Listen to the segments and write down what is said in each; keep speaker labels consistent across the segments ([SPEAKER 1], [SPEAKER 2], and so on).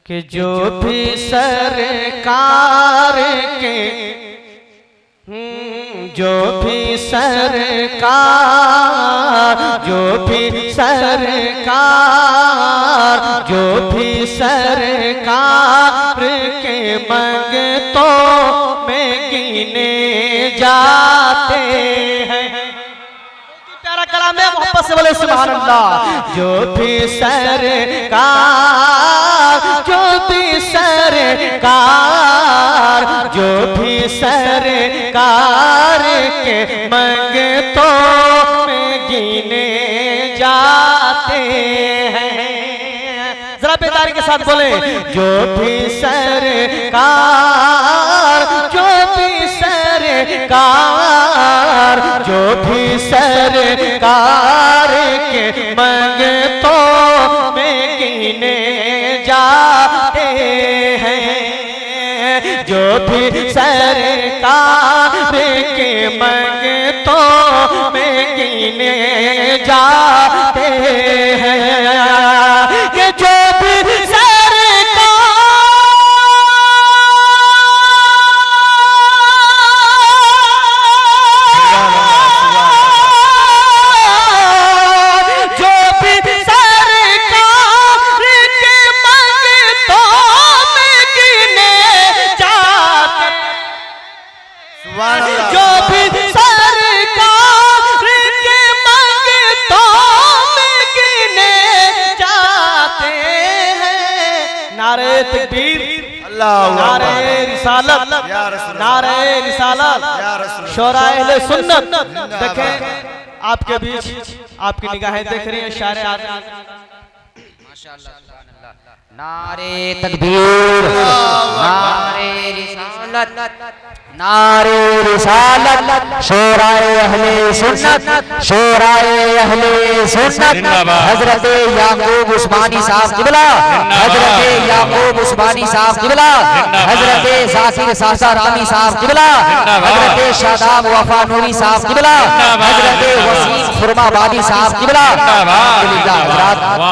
[SPEAKER 1] कि जो भी सरकार के जो भी सरकार के मंगतों में गिने जाते हैं। प्यारा कलाम है, मोहब्बत से बोले सुभान अल्लाह। जो भी सरकार के मंगतों में गिने जाते हैं। जरा बेदारी के साथ बोले, जो भी सरकार के मंगतों में गिने जाते हैं। जो भी सरकार के मंगतों में गिने जाते हैं। कि जो भी नारे रिसालत शोराए अहले सुन्नत। देखें आपके बीच आपकी निगाहें देख रही हैं शारे
[SPEAKER 2] माशाअल्लाह नारे तकबीर नारे रिसालत शोराए अहले सुन्नत हजरत याकूब उस्मानी साहब क़िबला हजरत जाकिर सासा रामी साहब क़िबला हजरत शादाब वफा नूरी साहब क़िबला हजरत वसीम खुरमाबादी साहब क़िबला।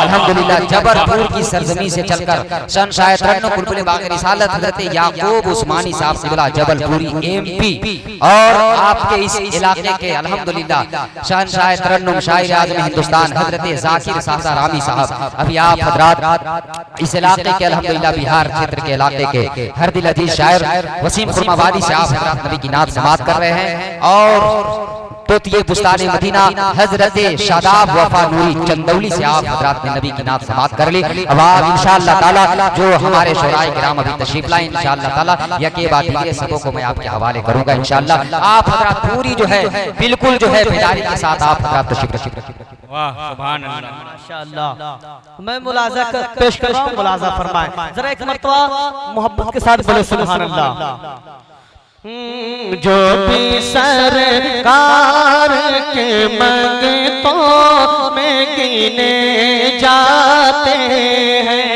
[SPEAKER 2] अल्हम्दुलिल्लाह जबलपुर की सरजमी से चलकर शहंशाह तरन्नुम बुलबुल बाग़ रिसालत हजरत याकूब उस्मानी साहब क़िबला जबलपुरी MP और आपके इस इलाके के अल्हम्दुलिल्लाह शहंशाह तरन्नुम शायर आज़म हिंदुस्तान हजरत जाकिर सासा रामी साहब। अभी आप हजरात इस इलाके के अल्हम्दुलिल्लाह बिहार क्षेत्र के इलाके के हर दिल अजीज शायर वसीम खुरमाबादी से आप हजरात नबी की नात समाअत कर रहे हैं। और तोतिए बुस्तान मदीना हजरत शादाब वफा नूरी चंदौली से आप हजरात ने नबी की नात समाअत कर ली। अब आप इंशाअल्लाह ताला जो हमारे शोराए किराम अभी तशरीफ लाए इंशाअल्लाह ताला यके बाद ये सबों को मैं आपके हवाले करूंगा इंशाअल्लाह। आप हजरात पूरी जो है बिल्कुल जो है बेदारी के साथ आप हजरात तशरीफ रखिए।
[SPEAKER 1] वाह सुभान अल्लाह माशाअल्लाह। मैं मुलाजा पेश कर रहा हूं, मुलाजा फरमाएं जरा एक मर्तबा मोहब्बत के साथ बोले सुभान अल्लाह। जो भी सरकार के मंगतों में गिने जाते हैं।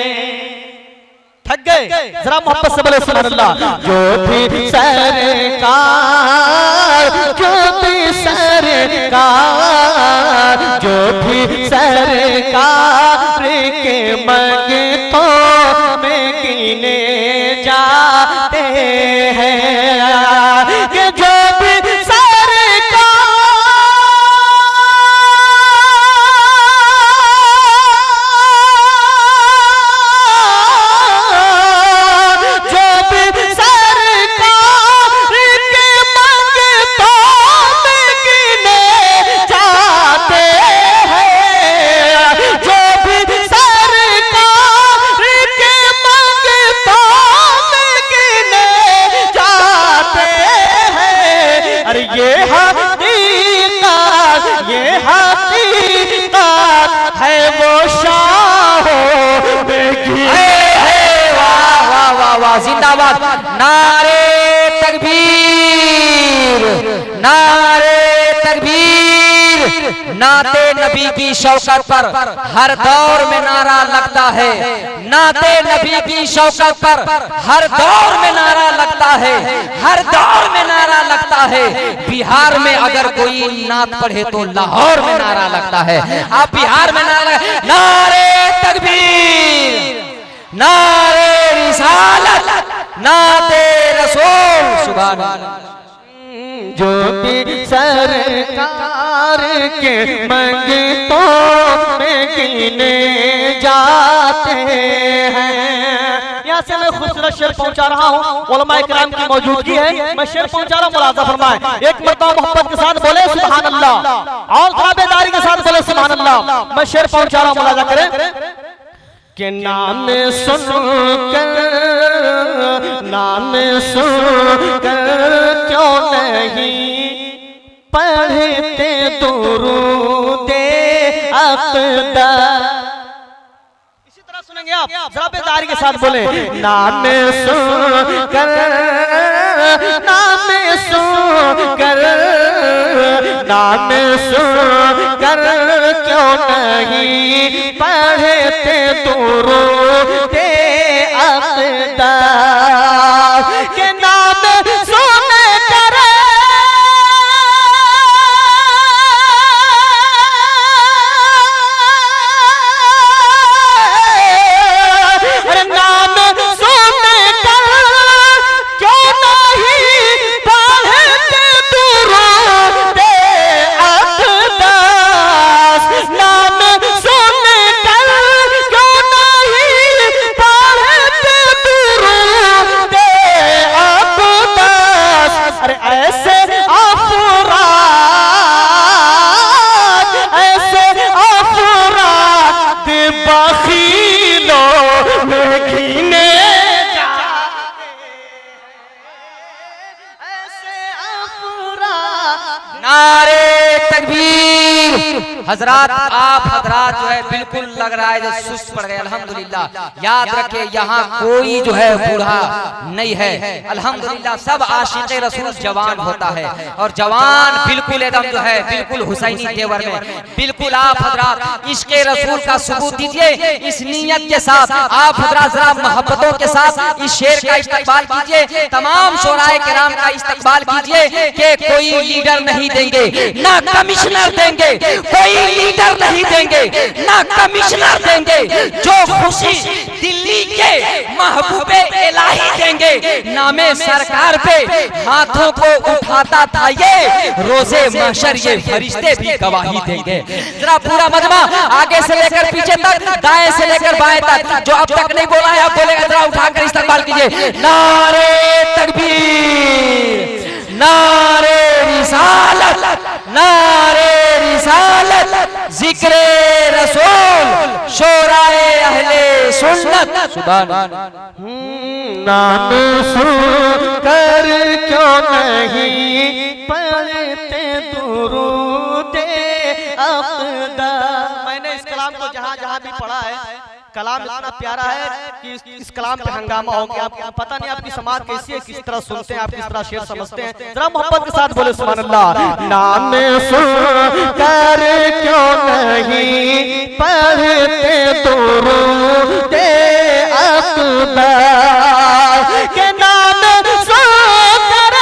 [SPEAKER 1] थक गए, जरा मोहब्बत से बोले सुभान अल्लाह। जो भी सरकार के मंगतों में गिने जाते हैं। कि जो भी जिंदाबाद नारे तकबीर नाते नबी की शौकत पर हर दौर में नारा लगता है। नाते नबी की शौकत पर हर दौर में नारा लगता है। हर दौर में नारा लगता है। बिहार में अगर कोई नात पढ़े तो लाहौर में नारा लगता है। आप बिहार में नारे तकबीर नारे रिसालत, नाते रसूल। सुभान अल्लाह।
[SPEAKER 3] जो भी सरकार के मंगतों में गिने जाते हैं। यहाँ से मैं खूबसूरत शेर पहुंचा रहा हूँ, उलमा इकराम की मौजूदगी है, मैं शेर पहुंचा रहा हूँ, मुलाजा फरमाएं। एक मरतबा मोहब्बत के साथ बोले सुभान अल्लाह, और ताबेदारी के साथ बोले सुभान अल्लाह। मैं शेर पहुंचा रहा हूँ, मुलाजा करें। के नाम सुनकर क्यों नहीं पढ़ते दुरूदे अक़दा। इसी तरह सुनेंगे आप, जरा बेदारी के साथ बोले नाम सुनकर क्यों नहीं पढ़ते दुरूदे अक़दा के नाम सुनकर नाम सुनकर क्यों नहीं पढ़ते दुरूदे अक़दा। नाम सुनकर क्यों नहीं पढ़ते दुरूदे अक़दा। अरे ऐसे अफ़राद बख़ीलों में गिने जाते हैं। ऐसे अफ़राद।
[SPEAKER 1] नारे तकबीर। हजरात, आप हजरात जो है बिल्कुल लग रहा है जो सुस्त पड़ गए। अल्हम्दुलिल्लाह, याद रखे यहाँ कोई जो है बूढ़ा नहीं है। अल्हम्दुलिल्लाह, सब आशिक़े रसूल जवान होता है, और जवान बिल्कुल एकदम जो है बिल्कुल हुसैनी तेवर में। बिल्कुल आप हजरात इश्क़े रसूल का सबूत दीजिए इस नीयत के साथ। आप हजरात जरा मोहब्बतों के साथ इस शेर का इस्तकबाल कीजिए, तमाम शोराए किराम का इस्तकबाल कीजिए कि कोई लीडर नहीं देंगे, ना कमिश्नर देंगे, कोई लीडर नहीं देंगे, ना कमिश्नर देंगे। जो खुशी दिल्ली के महबूबे इलाही देंगे, नामे सरकार पे हाथों को उठाता था ये, रोजे महशर ये फरिश्ते भी गवाही देंगे। जरा पूरा मजमा आगे से लेकर पीछे तक, दाएं से लेकर बाएं तक, जो अब तक नहीं बोला है आप बोलेगा, जरा उठाकर इस्तकबाल कीजिए। नारे तकबीर, नारे रिसालत, नारे रिसालत, जिक्रे रसूल, शोराए अहले सुन्नत। सुभान अल्लाह।
[SPEAKER 3] नाम सुनकर क्यों नहीं पढ़ते दुरूदे अक़दा। मैंने इस कलाम को जहाँ जहाँ भी पढ़ा है, कलाम इतना प्यारा है कि इस कलाम पे हंगामा हो गया। आपको पता नहीं आपकी समाज कैसी है, किस तरह सुनते हैं, आप किस तरह शेर समझते हैं। जरा मोहब्बत के साथ बोले सुभान अल्लाह। नाम सुनकर क्यों नहीं पढ़ते दुरूदे अक़दा के नाम सुनकर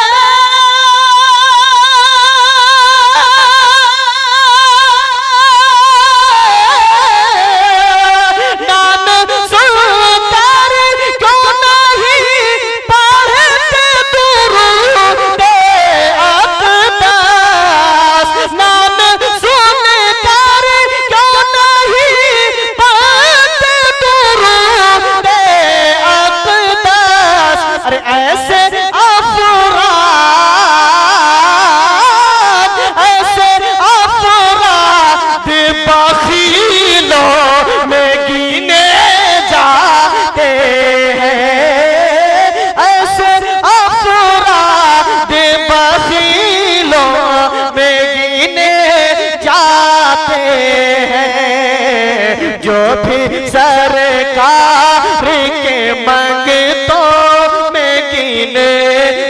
[SPEAKER 3] सरकार के मंगतों में गिने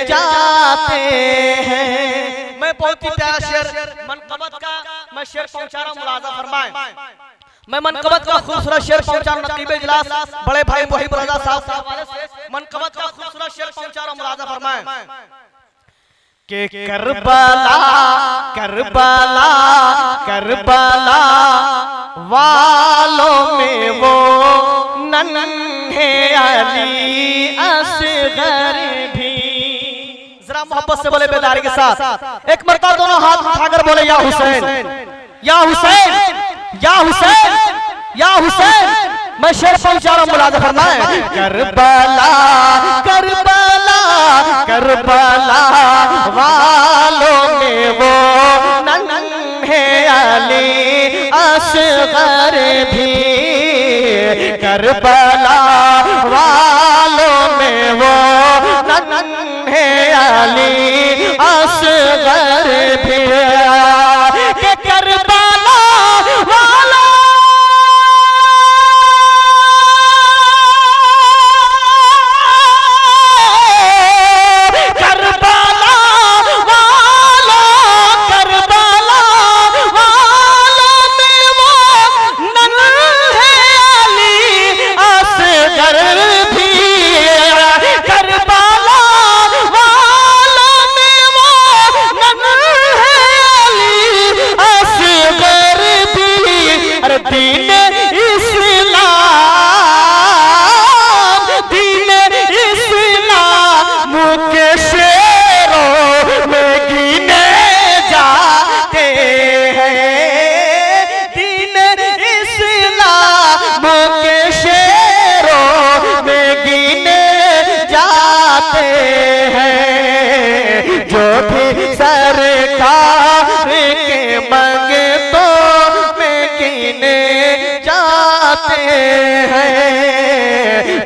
[SPEAKER 3] जाते हैं। मैं बहुत ही प्यारा शेर मनकबत का मैं शेर पहुंचा रहा हूँ, मुलाजा फरमाएं। मैं मनकबत का खूबसूरत शेर पहुंचा रहा हूँ, नकीब इजलास बड़े भाई वहीब रजा साहब के हवाले से मनकबत का खूबसूरत शेर पहुंचा रहा हूँ, मुलाजा फरमाएं। के करबला करबला करबला वालों में वो नन्हे अली भी। जरा मोहब्बत से बोले बेदारी के साथ, एक मरतबा दोनों हाथ उठाकर बोले या हुसैन, या हुसैन, या हुसैन, या हुसैन। मैं शेर पहुंचा रहा हूं, मुलाजा फरमाए। करबला करबला करबला वालों में वो नन्हे अली असगर भी, करबला वालों में वो नन्हे अली असगर भी, के करबला वाला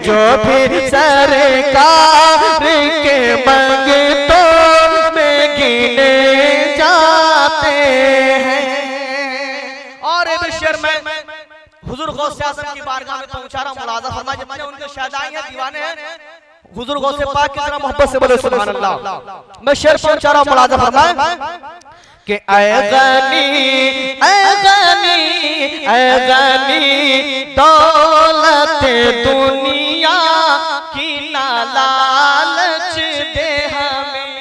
[SPEAKER 3] जो भी सरकार के मंगतों में गिने जाते हैं। और एक शेर में हुजूर गौसे आज़म की बारगाह में पहुंचा रहा हूं, मुलाजा फरमाए। जितने उनके शहदाई हैं, दीवाने हैं, हुजूर गौसे पाक की तरह मोहब्बत से बोले सुभान अल्लाह। मैं शेर पहुंचा रहा हूं, मुलाजा फरमाए कि ऐ गनी दौलत दुनिया की ना लालच दे हमें।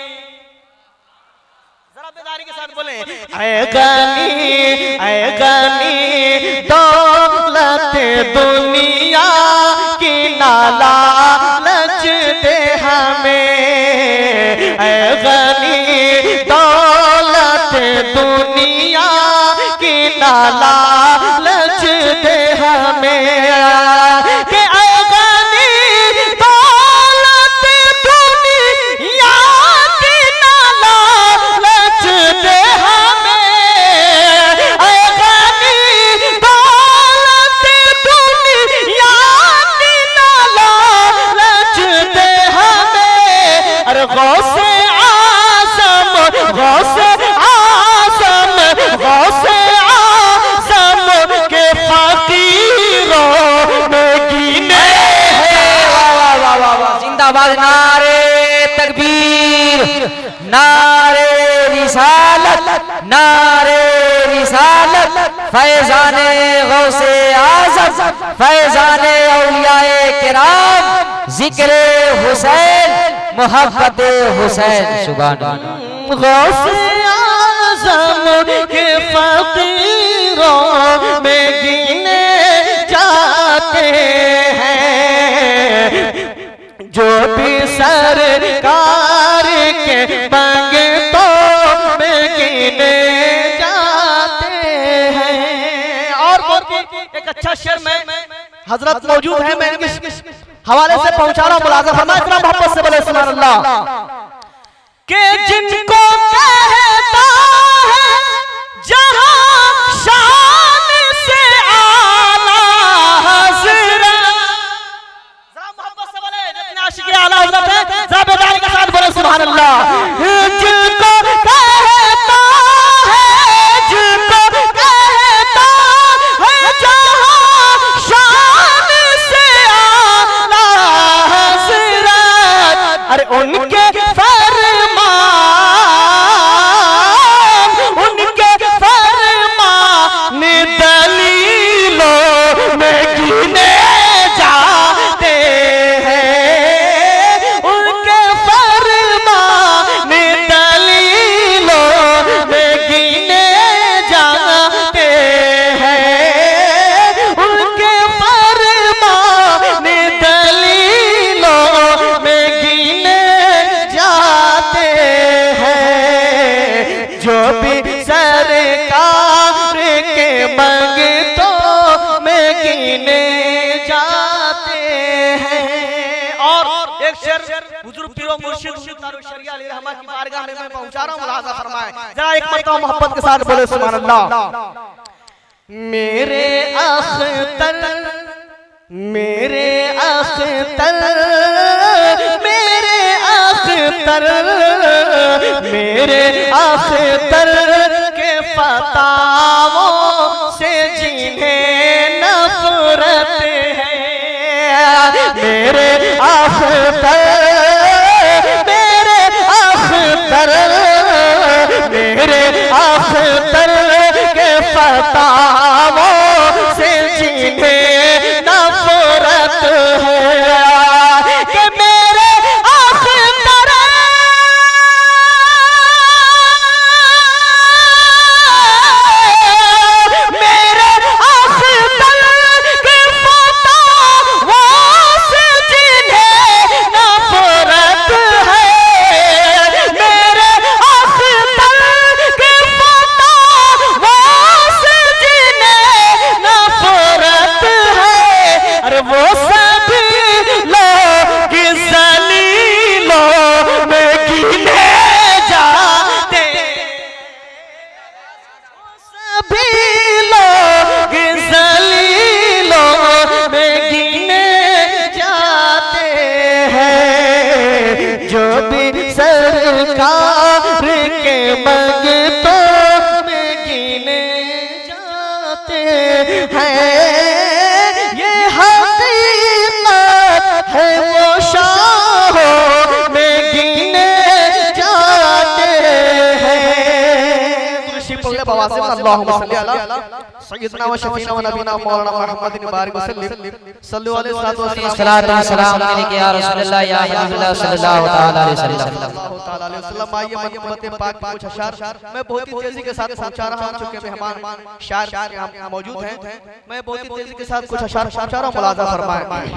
[SPEAKER 3] जरा बेदारी के साथ बोले, ऐ गनी दौलत दुनिया की ना लालच दे हमें, ऐ गनी दौलत दुनिया की ना लालच दे हमें, कि ऐ गनी दौलत दुनिया की ना लालच दे हमें, ऐ गनी दौलत दुनिया की ना लालच दे हमें। अरे गौसे आज़म, गौसे आज़म, गौसे आज़म के फकीरों में गिने।
[SPEAKER 2] जिंदाबाद, नारे तकबीर, नारे रिसालत, नारे रिसालत, फैजाने गौसे आज़म, फैजाने औलियाए किराम, जिक्र हुसैन, मोहब्बत हुसैन। सुभान अल्लाह।
[SPEAKER 3] गौसे आज़म के फकीरों में गिने जाते हैं, जो भी सरकार के मंगतों में गिने जाते हैं। और एक अच्छा शेर में हजरत मौजूद है, मैं इनके हवाले से पहुंचा रहा हूं, मुलाजा फरमाए। इतना मोहब्बत से बोले सुभान अल्लाह। के जिनको कहता है जहां शान से आला हज़रत, जरा मोहब्बत से बोले, जितने आशिक़ आला हज़रत है, जरा बेदारी के साथ बोले सुभान अल्लाह। जिनको कहता है, जिनको कहता है जहां शान से आला हज़रत, अरे उनके एक शेर हुजूर पीरो मुर्शिद हुजूर तारुक शरिया अली रहमा की बारगाह में मैं पहुंचा रहा हूं, मुलाजा फरमाए जरा एक मरतबा मोहब्बत के साथ बोले सुभान अल्लाह। मेरे अख्तर मेरे अख्तर मेरे अख्तर मेरे अख्तर के फतावों से जिन्हें नफरत है, मेरे अख्तर मेरे अख्तर मेरे अख्तर के फतावों से जिन्हें नफरत है कि मेरे अख्तर मेरे अख्तर के फतावों से जिन्हें नफरत है, मेरे अख्तर के फतावों से जिन्हें नफरत है, अरे वो सभी लोग जलीलों में गिने जाते, सभी लोग जलीलों में गिने जाते हैं, जो भी सरकार के मंगतों में गिने जाते हैं, ये हकीकत है वो शाहों में गिने जाते हैं। तुलसी पढ़ ले बवासीम अल्लाहुम्मा सल्ली अला सय्यदना व शफीना व नबीना मौलाना मुहम्मद बारिक वसल्लम सल्लल्लाहु अलैहि वसल्लम
[SPEAKER 2] सलात व सलाम अलैहि या रसूलल्लाह या हबीबल्लाह सल्लल्लाहु ताला अलैहि वसल्लम।
[SPEAKER 3] आइए मनक़बत पाक कुछ अशआर मैं बहुत ही तेजी के साथ पहुंचा रहा हूं, चूंकि मेहमान शायर यहाँ मौजूद हैं, मैं बहुत ही तेजी के साथ कुछ अशआर पहुंचा रहा हूं, मुलाजा फरमाएं।